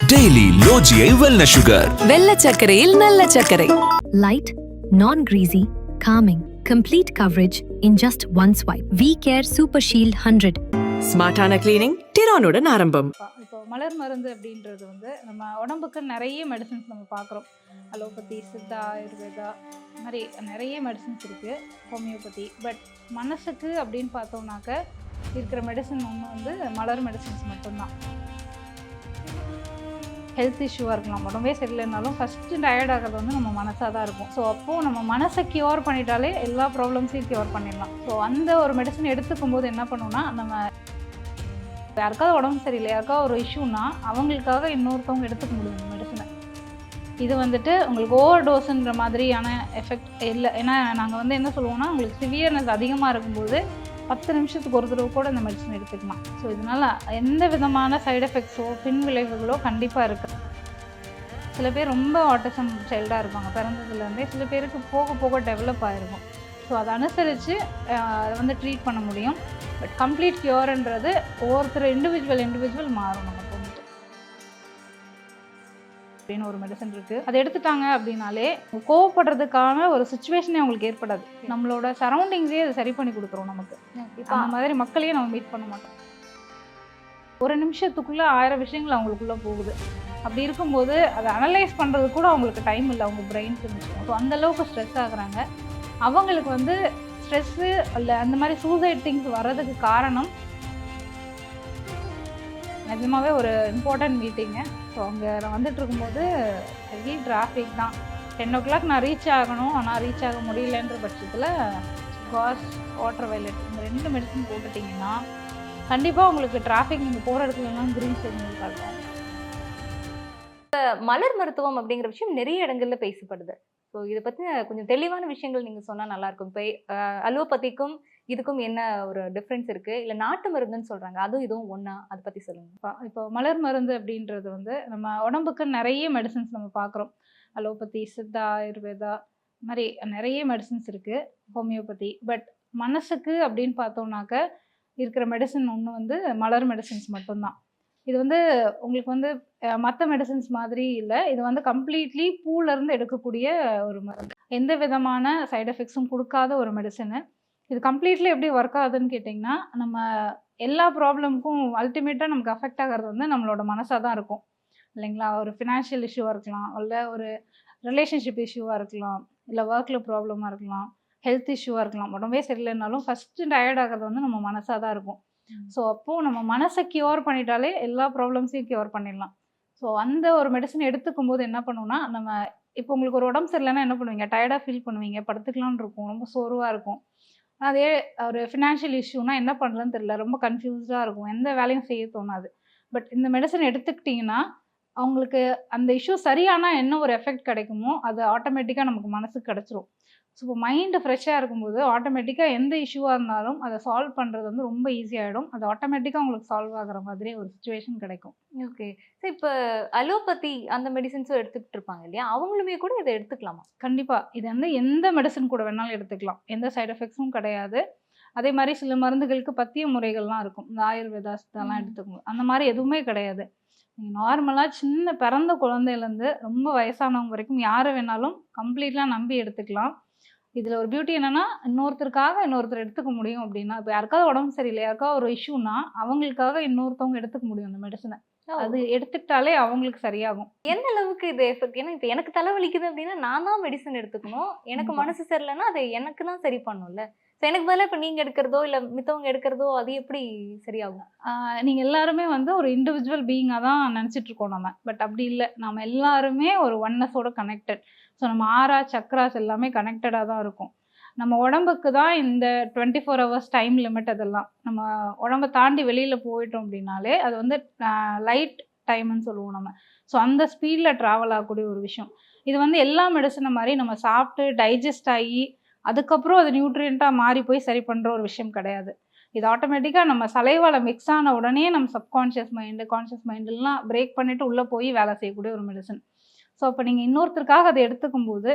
Daily லோஜியை வெல்ல sugar. வெள்ள சர்க்கரையில் நல்ல சர்க்கரை. Light, non-greasy, calming, complete coverage in just one swipe. V-Care Super Shield 100. ஸ்மார்ட்டான cleaning டிரானுடன் ஆரம்பம். இப்போ மலர் மருந்து அப்படின்றது வந்து நம்ம உடம்புக்கு நிறைய மெடிசன்ஸ் நம்ம பார்க்குறோம். அலோபதி, சித்தா, ஆயுர்வேதா, இந்த மாதிரி நிறைய மெடிசன்ஸ் இருக்குது, ஹோமியோபதி. பட் மனசுக்கு அப்படின்னு பார்த்தோம்னாக்க இருக்கிற மெடிசன் ஒன்று வந்து மலர் மெடிசன்ஸ் மட்டும்தான். ஹெல்த் இஷ்யூவாக இருக்கலாம், உடம்பே சரியில்லைனாலும் ஃபஸ்ட்டு டயர்ட் ஆகிறது வந்து நம்ம மனசாக தான் இருக்கும். ஸோ அப்போது நம்ம மனசை க்யூர் பண்ணிட்டாலே எல்லா ப்ராப்ளம்ஸையும் க்யூர் பண்ணிடலாம். ஸோ அந்த ஒரு மெடிசன் எடுத்துக்கும் போது என்ன பண்ணுவோம்னா, நம்ம யாருக்காவது உடம்பு சரியில்லை, யாருக்காவது ஒரு இஷ்யூனா அவங்களுக்காக இன்னொருத்தவங்க எடுத்துக்க முடியும் இந்த மெடிசனை. இது வந்துட்டு உங்களுக்கு ஓவர் டோஸுன்ற மாதிரியான எஃபெக்ட் இல்லை. ஏன்னா நாங்கள் வந்து என்ன சொல்லுவோம்னா, உங்களுக்கு சிவியர்னஸ் அதிகமாக இருக்கும்போது 10 நிமிஷத்துக்கு ஒரு தடவை கூட இந்த மெடிசன் எடுத்துக்கலாம். ஸோ இதனால் எந்த விதமான சைடு எஃபெக்ட்ஸோ பின் விளைவுகளோ கண்டிப்பாக இருக்குது. சில பேர் ரொம்ப ஆட்டிசம் சைல்டாக இருப்பாங்க பிறந்ததுலேருந்தே, சில பேருக்கு போக போக டெவலப் ஆகிருக்கும். ஸோ அதை அனுசரித்து அதை வந்து ட்ரீட் பண்ண முடியும். பட் கம்ப்ளீட் க்யூர்ன்றது ஒவ்வொருத்தர் இண்டிவிஜுவல் மாறும். நமக்கு வந்துட்டு அப்படின்னு ஒரு மெடிசன் இருக்குது, அதை எடுத்துட்டாங்க அப்படின்னாலே கோவப்படுறதுக்கான ஒரு சுச்சுவேஷனே அவங்களுக்கு ஏற்படாது. நம்மளோட சரௌண்டிங்ஸே அதை சரி பண்ணி கொடுத்துரும் நமக்கு. இப்போ அந்த மாதிரி மக்களையே நம்ம மீட் பண்ண மாட்டோம். ஒரு நிமிஷத்துக்குள்ளே 1000 விஷயங்கள் அவங்களுக்குள்ளே போகுது. அப்படி இருக்கும்போது அதை அனலைஸ் பண்ணுறது கூட அவங்களுக்கு டைம் இல்லை, அவங்க பிரெயின்ஸ் இருந்துச்சு. ஸோ அந்தளவுக்கு ஸ்ட்ரெஸ் ஆகுறாங்க. அவங்களுக்கு வந்து ஸ்ட்ரெஸ்ஸு இல்லை அந்த மாதிரி சூசைட் திங்ஸ் வர்றதுக்கு காரணம் நிஜமாகவே ஒரு இம்பார்ட்டன்ட் மீட்டிங்கு. ஸோ அங்கே நான் வந்துட்டு இருக்கும்போது ஹெவி டிராஃபிக் தான். 10 o'clock நான் ரீச் ஆகணும், ஆனால் ரீச் ஆக முடியலன்ற பட்சத்தில் காஸ், வாட்டர் வயலட் இந்த 2 மெடிசன் போட்டுட்டிங்கன்னா கண்டிப்பாக உங்களுக்கு டிராஃபிக் நீங்கள் போகிற இடத்துலலாம் க்ரீன் சிக்னல் காட்டும். மலர் மருத்துவம் அப்படிங்கிற விஷயம் நிறைய இடங்கள்ல பேசப்படுது. ஸோ இதை பற்றி கொஞ்சம் தெளிவான விஷயங்கள் நீங்கள் சொன்னால் நல்லாயிருக்கும். இப்போ அலோபதிக்கும் இதுக்கும் என்ன ஒரு டிஃப்ரென்ஸ் இருக்குது, இல்லை நாட்டு மருந்துன்னு சொல்கிறாங்க, அதுவும் இதுவும் ஒன்றா, அதை பற்றி சொல்லுங்கள். இப்போ மலர் மருந்து அப்படின்றது வந்து நம்ம உடம்புக்கு நிறைய மெடிசன்ஸ் நம்ம பார்க்குறோம். அலோபதி, சித்தா, ஆயுர்வேதா, இந்த மாதிரி நிறைய மெடிசன்ஸ் இருக்குது, ஹோமியோபதி. பட் மனசுக்கு அப்படின்னு பார்த்தோம்னாக்க இருக்கிற மெடிசன் ஒன்று வந்து மலர் மெடிசன்ஸ் மட்டும்தான். இது வந்து உங்களுக்கு வந்து மற்ற மெடிசன்ஸ் மாதிரி இல்லை. இது வந்து கம்ப்ளீட்லி பூலேருந்து எடுக்கக்கூடிய ஒரு மருந்து, எந்த விதமான சைடு எஃபெக்ட்ஸும் கொடுக்காத ஒரு மெடிசனு. இது கம்ப்ளீட்லி எப்படி ஒர்க் ஆகுதுன்னு கேட்டிங்கன்னா, நம்ம எல்லா ப்ராப்ளமுக்கும் அல்டிமேட்டாக நமக்கு அஃபெக்ட் ஆகிறது வந்து நம்மளோட மனசாக தான் இருக்கும் இல்லைங்களா. ஒரு ஃபினான்ஷியல் இஷ்யூவாக இருக்கலாம், இல்லை ஒரு ரிலேஷன்ஷிப் இஷ்யூவாக இருக்கலாம், இல்லை ஒர்க்கில் ப்ராப்ளமாக இருக்கலாம், ஹெல்த் இஷ்யூவாக இருக்கலாம். உடம்பே சரியில்லைனாலும் ஃபஸ்ட்டு டயர்ட் ஆகிறது வந்து நம்ம மனசாக தான் இருக்கும். ஸோ அப்போது நம்ம மனசை க்யூர் பண்ணிட்டாலே எல்லா ப்ராப்ளம்ஸையும் க்யூர் பண்ணிடலாம். ஸோ அந்த ஒரு மெடிசன் எடுத்துக்கும் போது என்ன பண்ணுவோம்னா, நம்ம இப்போ உங்களுக்கு ஒரு உடம்பு சரியில்லைன்னா என்ன பண்ணுவீங்க, டயர்டாக ஃபீல் பண்ணுவீங்க, படுத்துக்கலான்னு இருக்கும், ரொம்ப சோர்வாக இருக்கும். அதே ஒரு ஃபினான்ஷியல் இஷ்யூனா என்ன பண்ணுறதுன்னு தெரியல, ரொம்ப கன்ஃபியூஸ்டாக இருக்கும், எந்த வேலையும் செய்ய தோணாது. பட் இந்த மெடிசன் எடுத்துக்கிட்டிங்கன்னா அவங்களுக்கு அந்த இஷ்யூ சரியானால் என்ன ஒரு எஃபெக்ட் கிடைக்குமோ அது ஆட்டோமேட்டிக்காக நமக்கு மனசுக்கு கிடச்சிரும். ஸோ இப்போ மைண்டு ஃப்ரெஷ்ஷாக இருக்கும்போது ஆட்டோமேட்டிக்காக எந்த இஷ்யூவாக இருந்தாலும் அதை சால்வ் பண்ணுறது வந்து ரொம்ப ஈஸியாகிடும். அது ஆட்டோமேட்டிக்காக உங்களுக்கு சால்வ் ஆகிற மாதிரி ஒரு சுச்சுவேஷன் கிடைக்கும். ஓகே. ஸோ இப்போ அலோபதி அந்த மெடிசன்ஸும் எடுத்துக்கிட்டு இருப்பாங்க இல்லையா, அவங்களுமே கூட இதை எடுத்துக்கலாமா? கண்டிப்பாக இது வந்து எந்த மெடிசன் கூட வேணாலும் எடுத்துக்கலாம், எந்த சைடு எஃபெக்ட்ஸும் கிடையாது. அதே மாதிரி சில மருந்துகளுக்கு பத்திய முறைகள்லாம் இருக்கும், இந்த ஆயுர்வேதா இதெல்லாம் எடுத்துக்கணும், அந்த மாதிரி எதுவுமே கிடையாது. நீங்கள் நார்மலாக சின்ன பிறந்த குழந்தையிலேருந்து ரொம்ப வயசானவங்க வரைக்கும் யாரை வேணாலும் கம்ப்ளீட்டாக நம்பி எடுத்துக்கலாம். இதில் ஒரு பியூட்டி என்னென்னா, இன்னொருத்தருக்காக இன்னொருத்தர் எடுத்துக்க முடியும். அப்படின்னா இப்போ யாருக்காவது உடம்பு சரியில்லை, யாருக்காவது ஒரு இஷ்யூனா அவங்களுக்காக இன்னொருத்தவங்க எடுத்துக்க முடியும் அந்த மெடிசனை. அது எடுத்துக்கிட்டாலே அவங்களுக்கு சரியாகும். எந்த அளவுக்கு இது எஃபெக்ட்? ஏன்னா இப்போ எனக்கு தலைவலிக்குது அப்படின்னா நான் தான் மெடிசன் எடுத்துக்கணும், எனக்கு மனசு சரியில்லைன்னா அதை எனக்கு தான் சரி பண்ணும்ல. ஸோ எனக்கு பதிலாக இப்போ நீங்கள் எடுக்கிறதோ இல்லை மித்தவங்க எடுக்கிறதோ அது எப்படி சரியாகும்? நீங்கள் எல்லாருமே வந்து ஒரு இண்டிவிஜுவல் பீயிங்காக தான் நினச்சிட்ருக்கோம் நம்ம. பட் அப்படி இல்லை, நம்ம எல்லாருமே ஒரு ஒன்னஸோட கனெக்டட். ஸோ நம்ம ஆரா சக்ராஸ் எல்லாமே கனெக்டடாக தான் இருக்கும். நம்ம உடம்புக்கு தான் இந்த 24 hours டைம் லிமிட். அதெல்லாம் நம்ம உடம்பை தாண்டி வெளியில் போயிட்டோம் அப்படின்னாலே அது வந்து லைட் டைம்னு சொல்லுவோம் நம்ம. ஸோ அந்த ஸ்பீடில் ட்ராவல் ஆகக்கூடிய ஒரு விஷயம். இது வந்து எல்லா மெடிசனை மாதிரி நம்ம சாப்பிட்டு டைஜஸ்ட் ஆகி அதுக்கப்புறம் அது நியூட்ரியண்ட்டாக மாறி போய் சரி பண்ணுற ஒரு விஷயம் கிடையாது. இது ஆட்டோமேட்டிக்காக நம்ம சலைவால் மிக்ஸ் ஆன உடனே நம்ம சப்கான்ஷியஸ் மைண்டு, கான்ஷியஸ் மைண்டெல்லாம் பிரேக் பண்ணிவிட்டு உள்ளே போய் வேலை செய்யக்கூடிய ஒரு மெடிசன். ஸோ அப்போ நீங்கள் இன்னொருத்தருக்காக அதை எடுத்துக்கும்போது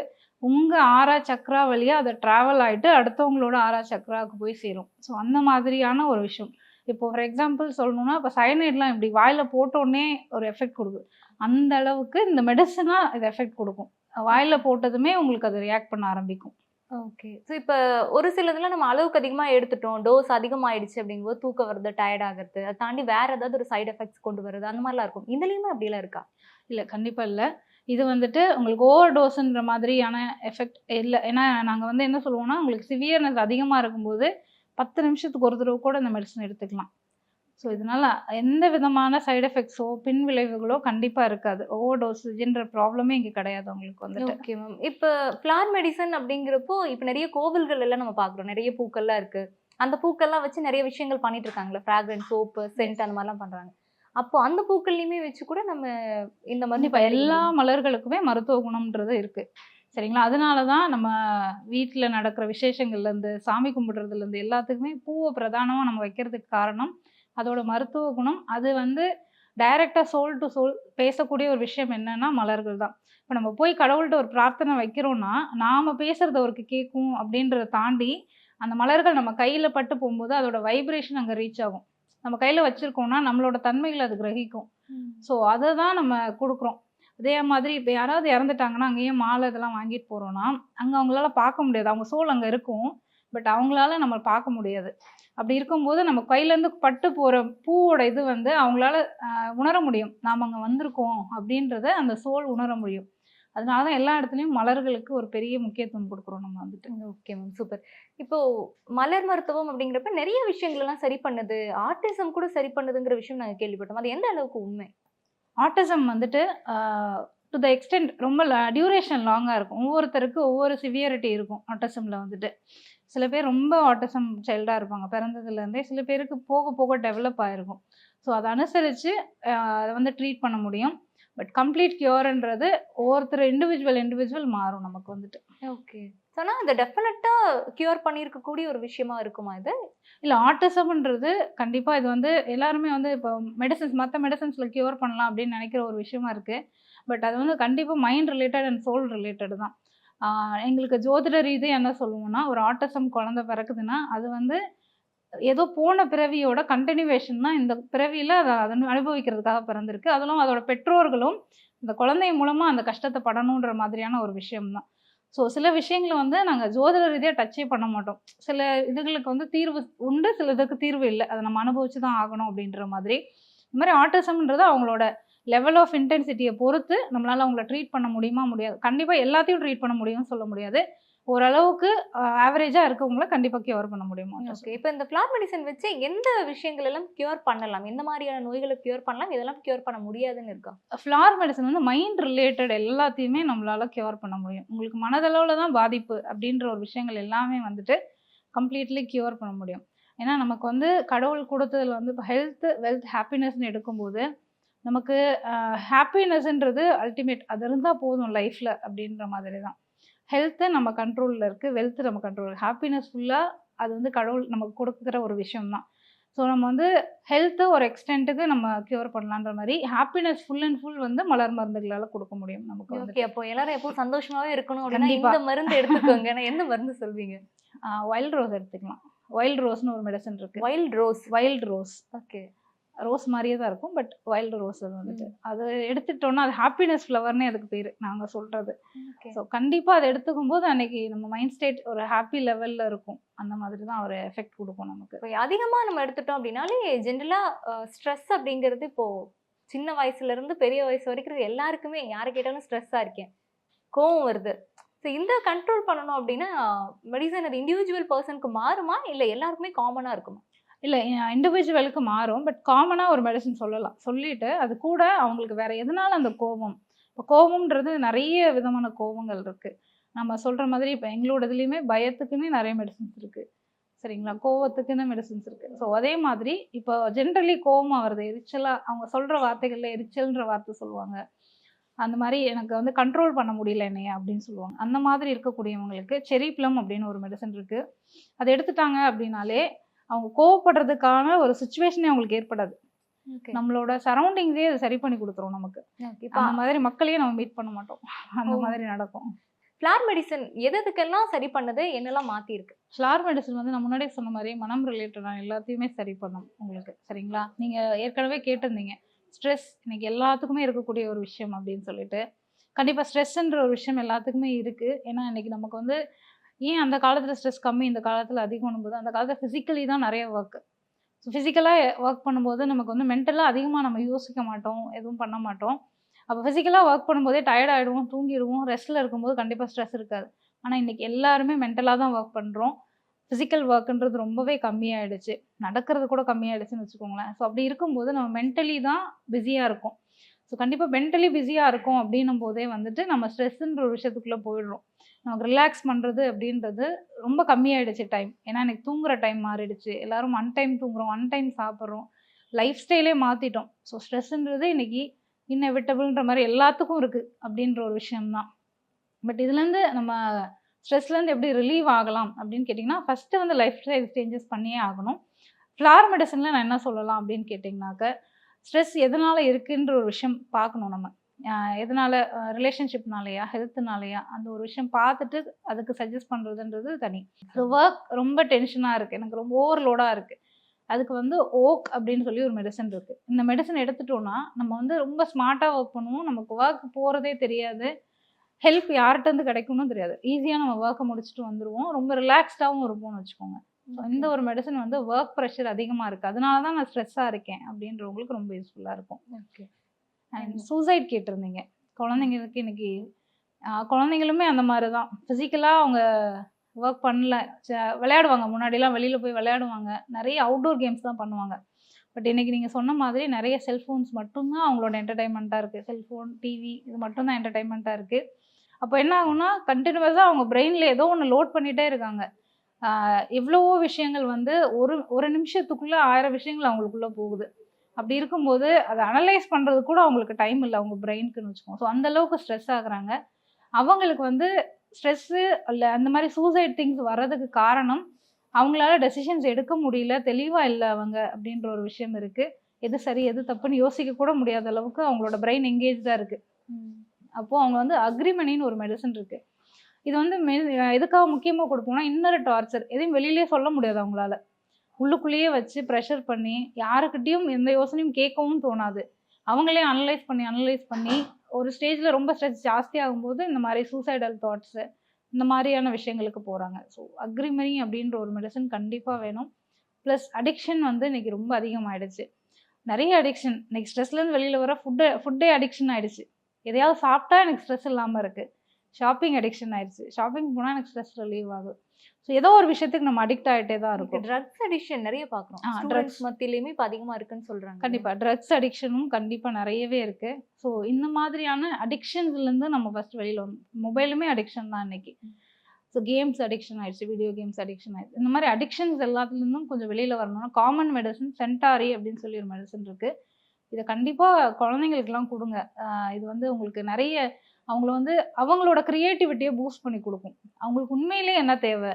உங்கள் ஆறா சக்ரா வழியாக அதை ட்ராவல் ஆகிட்டு அடுத்தவங்களோட ஆறா சக்ராவுக்கு போய் சேரும். ஸோ அந்த மாதிரியான ஒரு விஷயம். இப்போ ஃபார் எக்ஸாம்பிள் சொல்லணும்னா இப்போ சயனைட்லாம் இப்படி வாயில் போட்டோடனே ஒரு எஃபெக்ட் கொடுக்குது. அந்த அளவுக்கு இந்த மெடிசனாக இது எஃபெக்ட் கொடுக்கும். வாயில் போட்டதுமே உங்களுக்கு அது ரியாக்ட் பண்ண ஆரம்பிக்கும். ஓகே. ஸோ இப்போ ஒரு சிலதுல நம்ம அளவுக்கு அதிகமாக எடுத்துட்டோம், டோஸ் அதிகமாகிடுச்சு அப்படிங்கும்போது தூக்கம் வருது, டயர்ட் ஆகுறது, அதை தாண்டி வேற ஏதாவது ஒரு சைடு எஃபெக்ட்ஸ் கொண்டு வருது, அந்த மாதிரிலாம் இருக்கும். இதுலேயுமே அப்படிலாம் இருக்கா? இல்லை, கண்டிப்பாக இல்லை. இது வந்துட்டு உங்களுக்கு ஓவர் டோஸுன்ற மாதிரியான எஃபெக்ட் இல்லை. ஏன்னா நாங்கள் வந்து என்ன சொல்லுவோம்னா, உங்களுக்கு சிவியர்னஸ் அதிகமாக இருக்கும்போது 10 நிமிஷத்துக்கு ஒரு தடவை கூட இந்த மெடிசன் எடுத்துக்கலாம். ஸோ இதனால் எந்த விதமான சைடு எஃபெக்ட்ஸோ பின் விளைவுகளோ கண்டிப்பாக இருக்காது. ஓவர் டோஸேஜ்ன்ற ப்ராப்ளமே இங்கே கிடையாது உங்களுக்கு வந்துட்டு. Okay ma'am. இப்போ ஃப்ளார் மெடிசன் அப்படிங்கிறப்போ இப்போ நிறைய கோவில்கள் எல்லாம் நம்ம பார்க்குறோம், நிறைய பூக்கள்லாம் இருக்குது. அந்த பூக்கள்லாம் வச்சு நிறைய விஷயங்கள் பண்ணிட்டு இருக்காங்களே, ஃப்ராக்ரன்ஸ், சோப்பு, சென்ட் அந்த மாதிரிலாம் பண்ணுறாங்க. அப்போ அந்த பூக்கள்லையுமே வச்சு கூட நம்ம இந்த மாதிரி இப்போ எல்லா மலர்களுக்குமே மருத்துவ குணம்ன்றது இருக்குது. சரிங்களா? அதனால தான் நம்ம வீட்டில் நடக்கிற விசேஷங்கள்லேருந்து சாமி கும்பிட்றதுலேருந்து எல்லாத்துக்குமே பூவை பிரதானமாக நம்ம வைக்கிறதுக்கு காரணம் அதோட மருத்துவ குணம். அது வந்து டைரெக்டாக சோல் டு சோல் பேசக்கூடிய ஒரு விஷயம் என்னன்னா மலர்கள் தான். இப்போ நம்ம போய் கடவுள்கிட்ட ஒரு பிரார்த்தனை வைக்கிறோம்னா நாம் பேசுகிறது அவருக்கு கேட்கும் அப்படின்றத தாண்டி அந்த மலர்கள் நம்ம கையில் பட்டு போகும்போது அதோட வைப்ரேஷன் அங்கே ரீச் ஆகும். நம்ம கையில் வச்சுருக்கோம்னா நம்மளோட தன்மைகள் அது கிரகிக்கும். ஸோ அதை தான் நம்ம கொடுக்குறோம். அதே மாதிரி இப்போ யாராவது இறந்துட்டாங்கன்னா அங்கேயும் மாலை இதெல்லாம் வாங்கிட்டு போகிறோன்னா அங்கே அவங்களால பார்க்க முடியாது. அவங்க சோல் அங்கே இருக்கும், பட் அவங்களால நம்ம பார்க்க முடியாது. அப்படி இருக்கும்போது நம்ம கையிலேருந்து பட்டு போகிற பூவோட இது வந்து அவங்களால உணர முடியும், நாம் அங்கே வந்திருக்கோம் அப்படின்றத அந்த சோல் உணர முடியும். அதனால தான் எல்லா இடத்துலையும் மலர்களுக்கு ஒரு பெரிய முக்கியத்துவம் கொடுக்குறோம் நம்ம வந்துட்டு. Okay ma'am, super. இப்போ மலர் மருத்துவம் அப்படிங்கிறப்ப நிறைய விஷயங்கள் எல்லாம் சரி பண்ணுது, ஆட்டிசம் கூட சரி பண்ணுதுங்கிற விஷயம் நாங்கள் கேள்விப்பட்டோம். அது எந்த அளவுக்கு உண்மை? ஆட்டிசம் வந்துட்டு டு த எக்ஸ்டென்ட் ரொம்ப டியூரேஷன் லாங்காக இருக்கும். ஒவ்வொருத்தருக்கு ஒவ்வொரு சிவியரிட்டி இருக்கும் ஆட்டிசமில் வந்துட்டு. சில பேர் ரொம்ப ஆட்டிசம் சைல்டாக இருப்பாங்க பிறந்ததுலேருந்தே, சில பேருக்கு போக போக டெவலப் ஆகிருக்கும். ஸோ அதை அனுசரித்து அதை வந்து ட்ரீட் பண்ண முடியும். பட் கம்ப்ளீட் கியூர்ன்றது ஒவ்வொருத்தர் இண்டிவிஜுவல் மாறும் நமக்கு வந்துட்டு. ஓகே. ஆனால் அதை டெஃபினட்டாக கியூர் பண்ணியிருக்கக்கூடிய ஒரு விஷயமா இருக்குமா இது? இல்லை, ஆட்டிசம்ன்றது கண்டிப்பாக இது வந்து எல்லாருமே வந்து இப்போ மற்ற மெடிசன்ஸில் கியூர் பண்ணலாம் அப்படின்னு நினைக்கிற ஒரு விஷயமா இருக்குது. பட் அது வந்து கண்டிப்பாக mind related and soul related தான். எங்களுக்கு ஜோதிட ரீதி என்ன சொல்லுவோம்னா, ஒரு ஆட்டிசம் குழந்தை பிறக்குதுன்னா அது வந்து ஏதோ போன பிறவியோட கண்டினியூவேஷன் தான். இந்த பிறவியில் அதை அனுபவிக்கிறதுக்காக பிறந்திருக்கு. அதிலும் அதோட பெற்றோர்களும் இந்த குழந்தை மூலமாக அந்த கஷ்டத்தை படணுன்ற மாதிரியான ஒரு விஷயம்தான். ஸோ சில விஷயங்களை வந்து நாங்கள் ஜோதிட ரீதியாக டச்சே பண்ண மாட்டோம். சில இதுகளுக்கு வந்து தீர்வு உண்டு, சில இதுக்கு தீர்வு இல்லை, அதை நம்ம அனுபவிச்சு தான் ஆகணும் அப்படின்ற மாதிரி. இந்த மாதிரி ஆட்டிசம்ன்றது அவங்களோட லெவல் ஆஃப் இன்டென்சிட்டியை பொறுத்து நம்மளால் அவங்கள ட்ரீட் பண்ண முடியுமா முடியாது. கண்டிப்பாக எல்லாத்தையும் ட்ரீட் பண்ண முடியும்னு சொல்ல முடியாது. ஓரளவுக்கு ஆவரேஜாக இருக்கவங்கள கண்டிப்பாக கியூர் பண்ண முடியுமா? ஓகே. இப்போ இந்த ஃப்ளார் மெடிசன் வச்சு எந்த விஷயங்கள் எல்லாம் கியூர் பண்ணலாம், எந்த மாதிரியான நோய்களை கியூர் பண்ணலாம், இதெல்லாம் கியூர் பண்ண முடியாதுன்னு இருக்கா? ஃப்ளார் மெடிசன் வந்து மைண்ட் ரிலேட்டட் எல்லாத்தையுமே நம்மளால் கியூர் பண்ண முடியும். உங்களுக்கு மனதளவில் தான் பாதிப்பு அப்படின்ற ஒரு விஷயங்கள் எல்லாமே வந்துட்டு கம்ப்ளீட்லி கியூர் பண்ண முடியும். ஏன்னா நமக்கு வந்து கடவுள் கொடுத்ததில் வந்து இப்போ ஹெல்த், வெல்த், ஹாப்பினஸ்ன்னு எடுக்கும்போது நமக்கு ஹாப்பினஸ்ன்றது அல்டிமேட். அது இருந்தால் போதும் லைஃப்பில் அப்படின்ற மாதிரி தான். ஹெல்த்து நம்ம கண்ட்ரோலில் இருக்குது, வெல்த்து நம்ம கண்ட்ரோல், ஹாப்பினஸ் ஃபுல்லாக அது வந்து கடவுள் நமக்கு கொடுக்குற ஒரு விஷயம்தான். ஸோ நம்ம வந்து ஹெல்த்து ஒரு எக்ஸ்டென்ட்டுக்கு நம்ம கியூர் பண்ணலான்ற மாதிரி ஹாப்பினஸ் ஃபுல் அண்ட் ஃபுல் வந்து மலர் மருந்துகளால் கொடுக்க முடியும் நமக்கு. ஓகே. அப்போ எல்லாரும் எப்போ சந்தோஷமாகவே இருக்கணும் அப்படின்னா இந்த மருந்து எடுத்துக்கோங்க. ஏன்னா எந்த மருந்து சொல்வீங்க? வைல்ட் ரோஸ் எடுத்துக்கலாம். வைல்ட் ரோஸ்னு ஒரு மெடிசன் இருக்குது. Wild rose. ஓகே. ரோஸ் மாதிரியே தான் இருக்கும், பட் வைல்டு ரோஸ் அது வந்துட்டு அது எடுத்துட்டோம்னா அது ஹாப்பினஸ் ஃப்ளவர்னே அதுக்கு பேர் நாங்கள் சொல்கிறது. ஸோ கண்டிப்பாக அதை எடுத்துக்கும் போது அன்னைக்கு நம்ம மைண்ட் ஸ்டேட் ஒரு ஹாப்பி லெவலில் இருக்கும். அந்த மாதிரி தான் ஒரு எஃபெக்ட் கொடுக்கும் நமக்கு. இப்போ அதிகமாக நம்ம எடுத்துட்டோம் அப்படின்னாலே ஜென்ரலாக ஸ்ட்ரெஸ் அப்படிங்கிறது இப்போது சின்ன வயசுலேருந்து பெரிய வயசு வரைக்கும் எல்லாருக்குமே யாரை கேட்டாலும் ஸ்ட்ரெஸ்ஸாக இருக்கேன், கோவம் வருது. ஸோ இந்த கண்ட்ரோல் பண்ணணும் அப்படின்னா மெடிசன் அது இண்டிவிஜுவல் பர்சனுக்கு மாறுமா, இல்லை எல்லாருக்குமே காமனாக இருக்குமா? இல்லை, இண்டிவிஜுவலுக்கு மாறும். பட் காமனாக ஒரு மெடிசன் சொல்லலாம். சொல்லிவிட்டு அது கூட அவங்களுக்கு வேறு எதனால அந்த கோபம், இப்போ கோபம்ன்றது நிறைய விதமான கோபங்கள் இருக்குது. நம்ம சொல்கிற மாதிரி இப்போ எங்களோட இதுலேயுமே பயத்துக்குன்னு நிறைய மெடிசன்ஸ் இருக்குது. சரிங்களா? கோவத்துக்குன்னு மெடிசன்ஸ் இருக்குது. ஸோ அதே மாதிரி இப்போ ஜென்ரலி கோபமாக வருது, எரிச்சலாக அவங்க சொல்கிற வார்த்தைகளில் எரிச்சல்ன்ற வார்த்தை சொல்லுவாங்க. அந்த மாதிரி எனக்கு வந்து கண்ட்ரோல் பண்ண முடியல என்னைய அப்படின்னு சொல்லுவாங்க. அந்த மாதிரி இருக்கக்கூடியவங்களுக்கு செரி ப்ளம் அப்படின்னு ஒரு மெடிசன் இருக்குது. அதை எடுத்துட்டாங்க அப்படின்னாலே அவங்க கோவப்படுறதுக்கான ஒரு சுச்சுவேஷனே அவங்களுக்கு ஏற்படாது. நம்மளோட சரௌண்டிங்ஸே அதை சரி பண்ணி கொடுத்துரும் நமக்கு. அந்த மாதிரி மக்களையே நம்ம மீட் பண்ண மாட்டோம். அந்த மாதிரி நடக்கும். ஃப்ளார் மெடிசன் எதுக்கெல்லாம் சரி பண்ணுது, என்னெல்லாம் மாத்திருக்கு? ஃப்ளார் மெடிசன் வந்து நான் முன்னாடியே சொன்ன மாதிரி மனம் ரிலேட்டடான எல்லாத்தையுமே சரி பண்ணும் உங்களுக்கு. சரிங்களா? நீங்கள் ஏற்கனவே கேட்டிருந்தீங்க ஸ்ட்ரெஸ் இன்னைக்கு எல்லாத்துக்குமே இருக்கக்கூடிய ஒரு விஷயம் அப்படின்னு சொல்லிட்டு. கண்டிப்பாக ஸ்ட்ரெஸ்ன்ற ஒரு விஷயம் எல்லாத்துக்குமே இருக்குது. ஏன்னா இன்னைக்கு நமக்கு வந்து ஏன் அந்த காலத்தில் ஸ்ட்ரெஸ் கம்மி இந்த காலத்தில் அதிகம்னும் போது அந்த காலத்தில் ஃபிசிக்கலி தான் நிறைய ஒர்க்கு. ஸோ ஃபிசிக்கலாக ஒர்க் பண்ணும்போது நமக்கு வந்து மென்டலாக அதிகமாக நம்ம யோசிக்க மாட்டோம், எதுவும் பண்ண மாட்டோம். அப்போ ஃபிசிக்கலாக ஒர்க் பண்ணும்போதே டயர்ட் ஆகிடுவோம், தூங்கிடுவோம். ரெஸ்ட்டில் இருக்கும்போது கண்டிப்பாக ஸ்ட்ரெஸ் இருக்காது. ஆனால் இன்றைக்கி எல்லாருமே மென்டலாக தான் ஒர்க் பண்ணுறோம். ஃபிசிக்கல் ஒர்க்குன்றது ரொம்பவே கம்மியாயிடுச்சு, நடக்கிறது கூட கம்மியாயிடுச்சுன்னு வச்சுக்கோங்களேன். ஸோ அப்படி இருக்கும்போது நம்ம மென்டலி தான் பிஸியாக இருக்கும். ஸோ கண்டிப்பாக மென்டலி பிஸியாக இருக்கும் அப்படின்னும் போதே வந்துட்டு நம்ம ஸ்ட்ரெஸ்ஸுன்ற ஒரு விஷயத்துக்குள்ளே போயிடுறோம். நமக்கு ரிலாக்ஸ் பண்ணுறது அப்படின்றது ரொம்ப கம்மியாயிடுச்சு டைம். ஏன்னா எனக்கு தூங்குற டைம் மாறிடுச்சு, எல்லாரும் ஒன் டைம் தூங்குறோம், ஒன் டைம் சாப்பிட்றோம், லைஃப் ஸ்டைலே மாற்றிட்டோம். ஸோ ஸ்ட்ரெஸ்ஸுன்றது இன்னைக்கு இன்னெவிட்டபிள்ன்ற மாதிரி எல்லாத்துக்கும் இருக்குது அப்படின்ற ஒரு விஷயம்தான். பட் இதுலேருந்து நம்ம ஸ்ட்ரெஸ்லேருந்து எப்படி ரிலீவ் ஆகலாம் அப்படின்னு கேட்டிங்கன்னா, ஃபஸ்ட்டு வந்து லைஃப் ஸ்டைல் சேஞ்சஸ் பண்ணியே ஆகணும். ஃப்ளார் மெடிசனில் நான் என்ன சொல்லலாம் அப்படின்னு கேட்டிங்கனாக்க, ஸ்ட்ரெஸ் எதனால் இருக்குன்ற ஒரு விஷயம் பார்க்கணும் நம்ம. எதனால், ரிலேஷன்ஷிப்னாலையா, ஹெல்த்துனாலையா, அந்த ஒரு விஷயம் பார்த்துட்டு அதுக்கு சஜஸ்ட் பண்ணுறதுன்றது தனி. ஸோ ஒர்க் ரொம்ப டென்ஷனாக இருக்குது, எனக்கு ரொம்ப ஓவர்லோடாக இருக்குது, அதுக்கு வந்து ஓக் அப்படின்னு சொல்லி ஒரு மெடிசன் இருக்குது. இந்த மெடிசன் எடுத்துட்டோன்னா நம்ம வந்து ரொம்ப ஸ்மார்ட்டாக ஒர்க் பண்ணுவோம், நமக்கு ஒர்க் போகிறதே தெரியாது, ஹெல்ப் யார்கிட்டருந்து கிடைக்கும்னு தெரியாது, ஈஸியாக நம்ம ஒர்க்கை முடிச்சுட்டு வந்துடுவோம், ரொம்ப ரிலாக்ஸ்டாகவும் இருப்போம்னு வச்சுக்கோங்க. ஸோ இந்த ஒரு மெடிசன் வந்து ஒர்க் ப்ரெஷர் அதிகமாக இருக்குது, அதனால தான் நான் ஸ்ட்ரெஸ்ஸாக இருக்கேன் அப்படின்றவங்களுக்கு ரொம்ப யூஸ்ஃபுல்லாக இருக்கும். ஓகே. அண்ட் சூசைட் கேட்டிருந்தீங்க. குழந்தைங்களுக்கு இன்னைக்கு குழந்தைங்களுமே அந்த மாதிரி தான். ஃபிசிக்கலாக அவங்க ஒர்க் பண்ணல, விளையாடுவாங்க, முன்னாடிலாம் வெளியில் போய் விளையாடுவாங்க, நிறைய அவுட்டோர் கேம்ஸ் தான் பண்ணுவாங்க. பட் இன்றைக்கி நீங்கள் சொன்ன மாதிரி நிறைய செல்ஃபோன்ஸ் மட்டும்தான் அவங்களோட என்டர்டைன்மெண்ட்டாக இருக்குது. செல்ஃபோன், டிவி இது மட்டும்தான் என்டர்டைன்மெண்ட்டாக இருக்குது. அப்போ என்ன ஆகும்னா கண்டினியூஸாக அவங்க பிரெயினில் ஏதோ ஒன்று லோட் பண்ணிகிட்டே இருக்காங்க. எவ்வளவோ விஷயங்கள் வந்து ஒரு நிமிஷத்துக்குள்ளே 1000 விஷயங்கள் அவங்களுக்குள்ளே போகுது. அப்படி இருக்கும்போது அதை அனலைஸ் பண்ணுறது கூட அவங்களுக்கு டைம் இல்லை அவங்க பிரெயினுக்குன்னு வச்சுக்கோங்க. ஸோ அந்தளவுக்கு ஸ்ட்ரெஸ் ஆகுறாங்க. அவங்களுக்கு வந்து ஸ்ட்ரெஸ்ஸு இல்லை அந்த மாதிரி சூசைட் திங்ஸ் வர்றதுக்கு காரணம் அவங்களால டெசிஷன்ஸ் எடுக்க முடியல, தெளிவாக இல்லை அவங்க அப்படின்ற ஒரு விஷயம் இருக்குது. எது சரி எது தப்புன்னு யோசிக்க கூட முடியாத அளவுக்கு அவங்களோட பிரெயின் எங்கேஜாக இருக்குது. அப்போது அவங்க வந்து அக்ரிமனின்னு ஒரு மெடிசன் இருக்குது. இது வந்து எதுக்காக முக்கியமாக கொடுப்போம்னா இன்னொரு டார்ச்சர், எதையும் வெளியிலே சொல்ல முடியாது அவங்களால, உள்ளுக்குள்ளேயே வச்சு ப்ரெஷர் பண்ணி யாருக்கிட்டையும் எந்த யோசனையும் கேட்கவும் தோணாது. அவங்களே அனலைஸ் பண்ணி ஒரு ஸ்டேஜில் ரொம்ப ஸ்ட்ரெஸ் ஜாஸ்தி ஆகும்போது இந்த மாதிரி சூசைடல் தாட்ஸு இந்த மாதிரியான விஷயங்களுக்கு போகிறாங்க. ஸோ அக்ரிமனி அப்படின்ற ஒரு மெடிசன் கண்டிப்பாக வேணும். ப்ளஸ் அடிக்ஷன் வந்து இன்றைக்கி ரொம்ப அதிகமாகிடுச்சு, நிறைய அடிக்ஷன். இன்றைக்கி ஸ்ட்ரெஸ்லேருந்து வெளியில் வர ஃபுட்டே அடிக்ஷன் ஆகிடுச்சு. எதையாவது சாப்பிட்டா எனக்கு ஸ்ட்ரெஸ் இல்லாமல் இருக்குது. ஷாப்பிங் அடிக்ஷன் ஆயிடுச்சு, ஷாப்பிங் போனால் எனக்கு ஸ்ட்ரெஸ் ரிலீவ் ஆகும். ஸோ ஏதோ ஒரு விஷயத்துக்கு நம்ம அடிக்ட் ஆகிட்டே தான் இருக்கும். ட்ரக்ஸ் அடிக்ஷன் நிறைய பார்க்குறோம், ட்ரக்ஸ் மத்தியிலையுமே இப்போ அதிகமாக இருக்குன்னு சொல்கிறாங்க. கண்டிப்பாக ட்ரக்ஸ் அடிக்ஷனும் கண்டிப்பாக நிறையவே இருக்குது. ஸோ இந்த மாதிரியான அடிக்ஷன்ஸ்லேருந்து நம்ம ஃபஸ்ட் வெளியில் வரணும். மொபைலுமே அடிக்ஷன் தான் இன்னைக்கு. ஸோ கேம்ஸ் அடிக்ஷன் ஆயிடுச்சு, வீடியோ கேம்ஸ் அடிக்ஷன் ஆயிடுச்சு. இந்த மாதிரி அடிக்ஷன்ஸ் எல்லாத்துலேருந்தும் கொஞ்சம் வெளியில் வரணும்னா காமன் மெடிசன் சென்டாரி அப்படின்னு சொல்லி ஒரு மெடிசன் இருக்குது. இதை கண்டிப்பாக குழந்தைங்களுக்கெல்லாம் கொடுங்க. இது வந்து உங்களுக்கு நிறைய அவங்கள வந்து அவங்களோட க்ரியேட்டிவிட்டியை பூஸ்ட் பண்ணி கொடுக்கும். அவங்களுக்கு உண்மையிலே என்ன தேவை,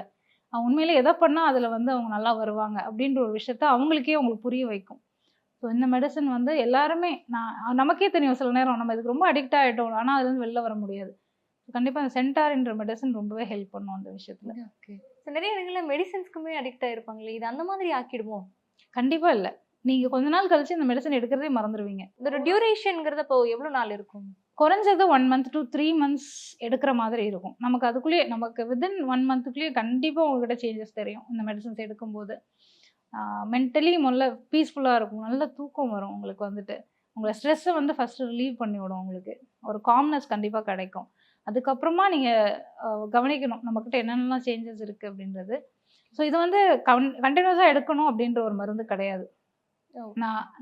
அவங்க உண்மையிலே எதை பண்ணால் அதில் வந்து அவங்க நல்லா வருவாங்க அப்படின்ற ஒரு விஷயத்த அவங்களுக்கே அவங்களுக்கு புரிய வைக்கும். ஸோ இந்த மெடிசன் வந்து எல்லாருமே நமக்கே தெரியும் சில நேரம் நம்ம இதுக்கு ரொம்ப அடிக்ட் ஆகிட்டோம், ஆனால் அதுலேருந்து வெளில வர முடியாது. கண்டிப்பாக அந்த சென்டார்ன்ற மெடிசன் ரொம்பவே ஹெல்ப் பண்ணும் அந்த விஷயத்தில். ஓகே. ஸோ நிறைய இடங்களில் மெடிசன்ஸ்க்குமே அடிக்ட் ஆகிருப்பாங்களே, இது அந்த மாதிரி ஆக்கிடுவோம்? கண்டிப்பாக இல்லை. நீங்கள் கொஞ்ச நாள் கழிச்சு இந்த மெடிசன் எடுக்கிறதே மறந்துடுவீங்க. இதோட டியூரேஷனுங்கிறத இப்போ எவ்வளோ நாள் இருக்கும்? குறைஞ்சது 1 month to 3 months எடுக்கிற மாதிரி இருக்கும். நமக்கு அதுக்குள்ளேயே நமக்கு வித்தின் 1 monthக்குள்ளேயே கண்டிப்பாக உங்ககிட்ட சேஞ்சஸ் தெரியும் இந்த மெடிசன்ஸ் எடுக்கும்போது. மென்டலி முதல்ல பீஸ்ஃபுல்லாக இருக்கும், நல்ல தூக்கம் வரும் உங்களுக்கு, வந்துட்டு உங்களை ஸ்ட்ரெஸ்ஸை வந்து ஃபஸ்ட்டு ரிலீவ் பண்ணி விடும், உங்களுக்கு ஒரு காம்னஸ் கண்டிப்பாக கிடைக்கும். அதுக்கப்புறமா நீங்கள் கவனிக்கணும் நம்மக்கிட்ட என்னென்னலாம் சேஞ்சஸ் இருக்குது அப்படின்றது. ஸோ இது வந்து கண்டினியூஸாக எடுக்கணும் அப்படின்ற ஒரு மருந்து கிடையாது.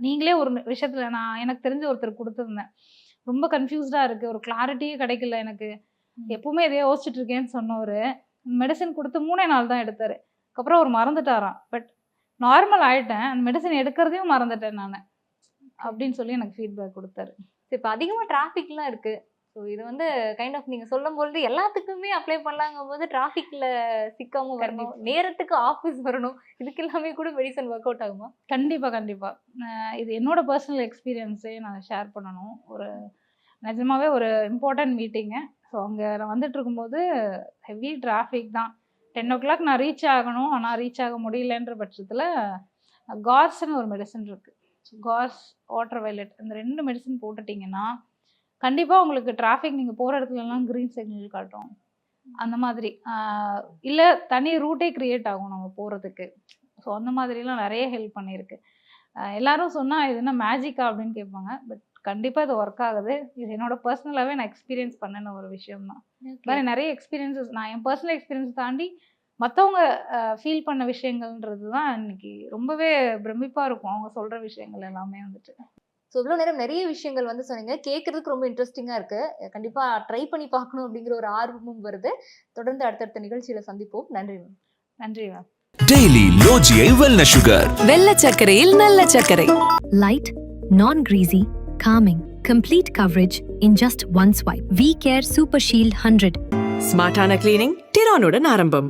நீங்களே ஒரு விஷயத்தில் எனக்கு தெரிஞ்ச ஒருத்தர் கொடுத்துருந்தேன், ரொம்ப கன்ஃபியூஸ்டாக இருக்குது, ஒரு கிளாரிட்டியே கிடைக்கல எனக்கு, எப்பவுமே எதையோ யோசிச்சுட்டு இருக்கேன்னு சொன்னவர் மெடிசன் கொடுத்து 3 நாள் தான் எடுத்தார். அதுக்கப்புறம் அவர் மறந்துட்டாராம். பட் நார்மல் ஆகிட்டேன், அந்த மெடிசன் எடுக்கிறதையும் மறந்துட்டேன் நான் அப்படின்னு சொல்லி எனக்கு ஃபீட்பேக் கொடுத்தாரு. இப்போ அதிகமாக டிராஃபிக்லாம் இருக்குது. ஸோ இது வந்து கைண்ட் ஆஃப் நீங்கள் சொல்லும்போது எல்லாத்துக்குமே அப்ளை பண்ணலாங்கும் போது டிராஃபிக்கில் சிக்காமல் வரணும், நேரத்துக்கு ஆஃபீஸ் வரணும், இதுக்கு எல்லாமே கூட மெடிசன் ஒர்க் அவுட் ஆகுமா? கண்டிப்பாக. இது என்னோட பர்சனல் எக்ஸ்பீரியன்ஸே நான் ஷேர் பண்ணணும். நிஜமாவே ஒரு இம்பார்ட்டன்ட் மீட்டிங்கு. ஸோ அங்கே நான் வந்துட்டு இருக்கும்போது ஹெவி டிராஃபிக் தான். 10 o'clock நான் ரீச் ஆகணும், ஆனால் ரீச் ஆக முடியலன்ற பட்சத்தில் கார்ஸ்ன்னு ஒரு மெடிசன் இருக்குது. ஸோ கார்ஸ், வாட்டர் வயலட், இந்த 2 மெடிசன் போட்டுட்டிங்கன்னா கண்டிப்பாக உங்களுக்கு டிராஃபிக் நீங்கள் போகிற இடத்துலலாம் க்ரீன் சிக்னல் காட்டும். அந்த மாதிரி இல்லை தனி ரூட்டே க்ரியேட் ஆகும் நம்ம போகிறதுக்கு. ஸோ அந்த மாதிரிலாம் நிறைய ஹெல்ப் பண்ணியிருக்கு. எல்லாரும் சொன்னால் இது என்ன மேஜிக்கா அப்படின்னு கேட்பாங்க. பட் கண்டிப்பாக இது ஒர்க் ஆகுது. இது என்னோட பர்சனலாகவே நான் எக்ஸ்பீரியன்ஸ் பண்ணின ஒரு விஷயம் தான். மாதிரி நிறைய எக்ஸ்பீரியன்ஸஸ் நான் என் பர்சனல் எக்ஸ்பீரியன்ஸ் தாண்டி மற்றவங்க ஃபீல் பண்ண விஷயங்கள்ன்றது தான் இன்னைக்கு ரொம்பவே பிரமிப்பாக இருக்கும். அவங்க சொல்கிற விஷயங்கள் எல்லாமே வந்துட்டு. ஸோ இவ்வளோ நேரம் நிறைய விஷயங்கள் வந்து சொன்னீங்க. கேட்கறதுக்கு ரொம்ப இன்ட்ரெஸ்டிங்காக இருக்கு. கண்டிப்பாக ட்ரை பண்ணி பார்க்கணும் அப்படிங்கிற ஒரு ஆர்வமும் வருது. தொடர்ந்து அடுத்தடுத்த நிகழ்ச்சியில் சந்திப்போம். நன்றி மேம். நன்றி மேம். டெய்லி லோஜியை வெல்னஸ் சுகர். வெள்ளை சர்க்கரையில் நல்ல சர்க்கரை. Light, non-greasy, calming, complete coverage in just one swipe. V Care Super Shield 100. ஸ்மார்ட்டான cleaning டிரானுடன் ஆரம்பம்.